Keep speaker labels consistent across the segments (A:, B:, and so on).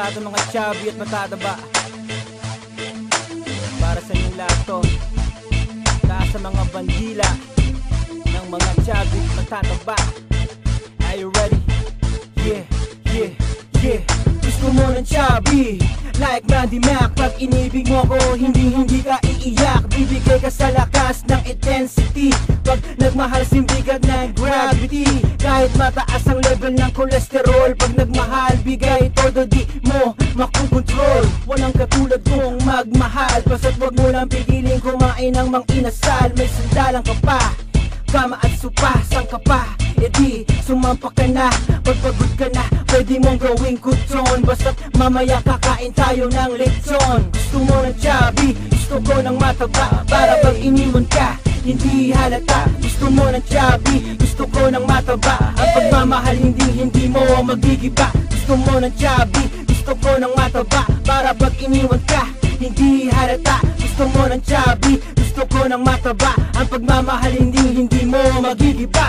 A: ating mga chubby at matataba. Para sa inyong lahat to, lahat sa mga bandila ng mga chubby at matataba. Are you ready? Yeah, yeah, yeah. Gusto mo ng chubby like Randy Mac. Pag inibig mo ko, hindi ka iiyak. Bibigay ka sa lakas ng intensity. Pag nagmahal, simbigat ng gravity. Kahit mataas ang level ng cholesterol, pag nagmahal, bigay todo, di mo makukontrol. Walang katulad kong magmahal, basta't wag mo lang pigiling kumain ng mang inasal. May sandalang ka pa, kama at supa, sang ka pa, edi sumampa ka na. Pagpagod ka na, pwede mong gawing kuton. Basta't mamaya kakain tayo ng lechon. Gusto mo ng chubby, gusto ko ng mataba. Para pag iniwan ka, hindi halata. Gusto mo ng chubby, gusto ko ng mataba. Ang pagmamahal hindi mo magigiba. Gusto mo ng chubby, gusto ko ng mataba. Para pag iniwan ka, hindi halata. Gusto mo ng chubby, gusto ko ng mataba. Ang pagmamahal hindi mo magigiba.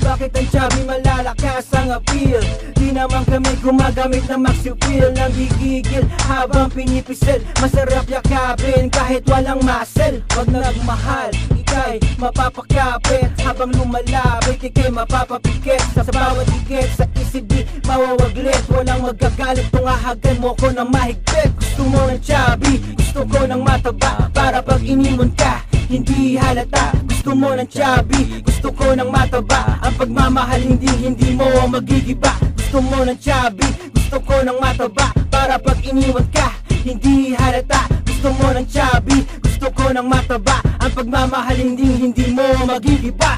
A: Bakit ang chubby malalakas ang appeal? Di naman kami gumagamit ng maxi-pill. Nang gigigil habang pinipisil, masarap yakapin kahit walang muscle. Pag nagmahal, ika'y mapapakapit. Habang lumalapit, ika'y mapapapikit. Sa bawat ikit, sa isip di mawawaglit. Walang magagalit kung ahagan mo ko ng mahigpit. Gusto mo ng chubby, gusto ko ng mataba. Para pag iniwan ka, hindi halata. Gusto mo ng chubby, gusto ko ng mataba. Ang pagmamahal hindi mo magigiba. Gusto mo ng chubby, gusto ko ng mataba. Para pag iniwan ka, hindi halata. Gusto mo ng chubby, gusto ko ng mataba. Ang pagmamahal hindi mo magigiba.